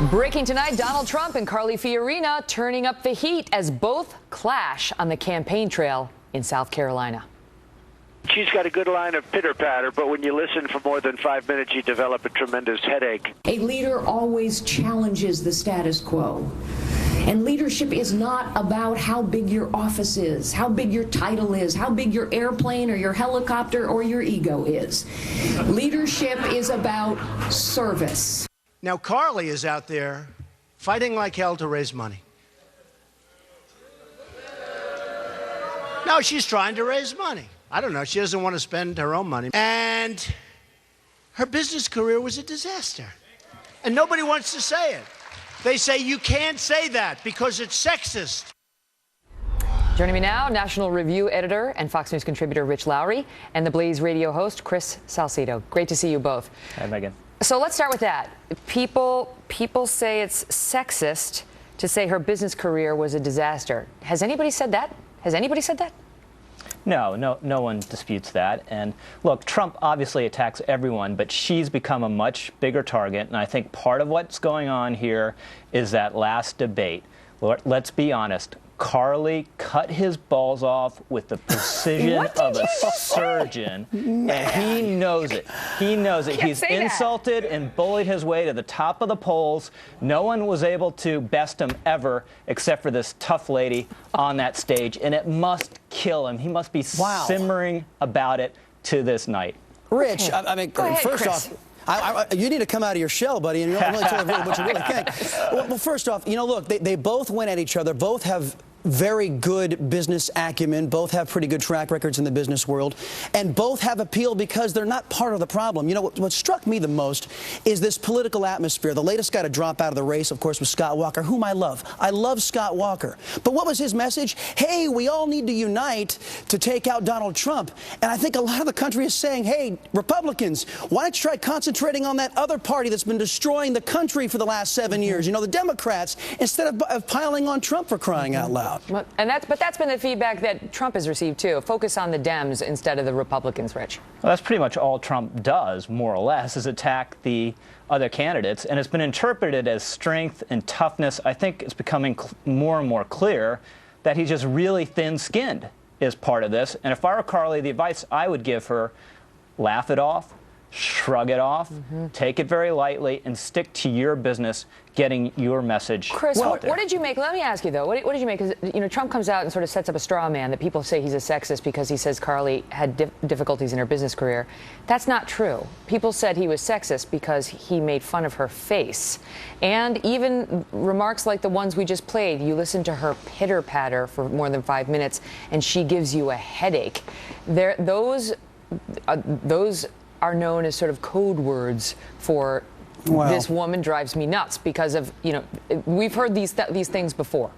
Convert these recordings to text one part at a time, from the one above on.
Breaking tonight, Donald Trump and Carly Fiorina turning up the heat as both clash on the campaign trail in South Carolina. She's got a good line of pitter-patter, but when you listen for more than 5 minutes, you develop a tremendous headache. A leader always challenges the status quo. And leadership is not about how big your office is, how big your title is, how big your airplane or your helicopter or your ego is. Leadership is about service. Now, Carly is out there fighting like hell to raise money. No, she's trying to raise money. I don't know. She doesn't want to spend her own money. And her business career was a disaster. And nobody wants to say it. They say you can't say that because it's sexist. Joining me now, National Review editor and Fox News contributor Rich Lowry and the Blaze radio host Chris Salcedo. Great to see you both. Hi, Megan. So let's start with that. People say it's sexist to say her business career was a disaster. Has anybody said that? Has anybody said that? No one disputes that. And look, Trump obviously attacks everyone, but she's become a much bigger target. And I think part of what's going on here is that last debate. Let's be honest. Carly cut his balls off with the precision of a surgeon, and he knows it. He knows it. He's insulted and bullied his way to the top of the polls. No one was able to best him ever except for this tough lady on that stage, and it must kill him. He must be simmering about it to this night. Rich, I mean, first off, you need to come out of your shell, buddy, and you don't really tell everyone what you really think. Well, first off, you know, look, they both went at each other. Both have very good business acumen. Both have pretty good track records in the business world. And both have appeal because they're not part of the problem. You know, what struck me the most is this political atmosphere. The latest guy to drop out of the race, of course, was Scott Walker, whom I love. I love Scott Walker. But what was his message? Hey, we all need to unite to take out Donald Trump. And I think a lot of the country is saying, hey, Republicans, why don't you try concentrating on that other party that's been destroying the country for the last 7 years? You know, the Democrats, instead of piling on Trump, for crying out loud. And that's been the feedback that Trump has received, too. Focus on the Dems instead of the Republicans, Rich. Well, that's pretty much all Trump does, more or less, is attack the other candidates. And it's been interpreted as strength and toughness. I think it's becoming more and more clear that he's just really thin-skinned is part of this. And if I were Carly, the advice I would give her, laugh it off, shrug it off, take it very lightly, and stick to your business, getting your message Chris, out there. What did you make? Let me ask you, though. What did you make? Because, you know, Trump comes out and sort of sets up a straw man that people say he's a sexist because he says Carly had difficulties in her business career. That's not true. People said he was sexist because he made fun of her face. And even remarks like the ones we just played, you listen to her pitter-patter for more than 5 minutes, and she gives you a headache. Those are known as sort of code words for this woman drives me nuts because of, you know, we've heard these things before.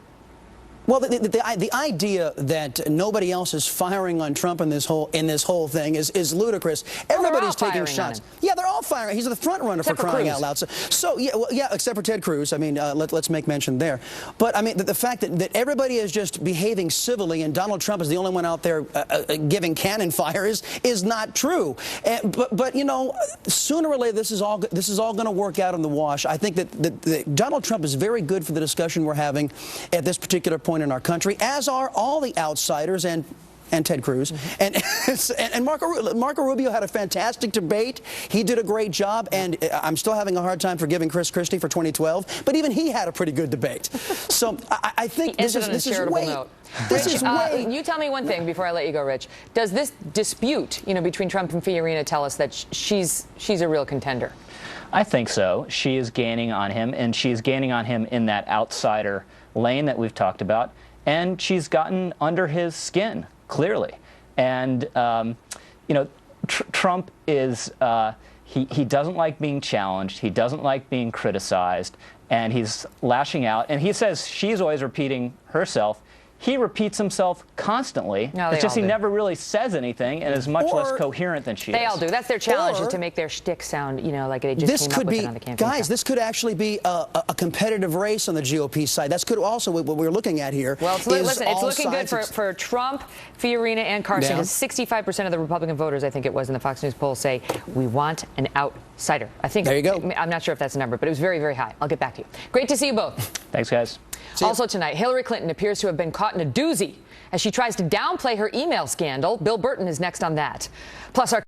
Well, the idea that nobody else is firing on Trump in this whole thing is ludicrous. Everybody's taking shots. Yeah, they're all firing. He's the front runner for crying out loud. So yeah, except for Ted Cruz. I mean, let's make mention there. But I mean, the fact that everybody is just behaving civilly and Donald Trump is the only one out there giving cannon fire is not true. But you know, sooner or later, this is all going to work out in the wash. I think that Donald Trump is very good for the discussion we're having at this particular point in our country, as are all the outsiders and Ted Cruz. And Marco Rubio had a fantastic debate. He did a great job, and I'm still having a hard time forgiving Chris Christie for 2012, but even he had a pretty good debate. So I think this is way... You tell me one thing before I let you go, Rich. Does this dispute, you know, between Trump and Fiorina tell us that she's a real contender? I think so. She is gaining on him, and she's gaining on him in that outsider lane that we've talked about, and she's gotten under his skin, clearly. And, you know, Trump is, he doesn't like being challenged, he doesn't like being criticized, and he's lashing out. And he says she's always repeating herself. he repeats himself constantly. No, it's just he do. never really says anything and is much less coherent than she is. They all do. That's their challenge, is to make their shtick sound, you know, like they just came up with it on the campaign. Guys, this could actually be a competitive race on the GOP side. That's could also what we're looking at here. Well, listen, it's looking good for Trump, Fiorina, and Carson, because 65% of the Republican voters, I think it was in the Fox News poll, say we want an outsider. I think there you go. I'm not sure if that's a number, but it was very, very high. I'll get back to you. Great to see you both. Thanks, guys. Also tonight, Hillary Clinton appears to have been caught in a doozy as she tries to downplay her email scandal. Bill Burton is next on that. Plus, our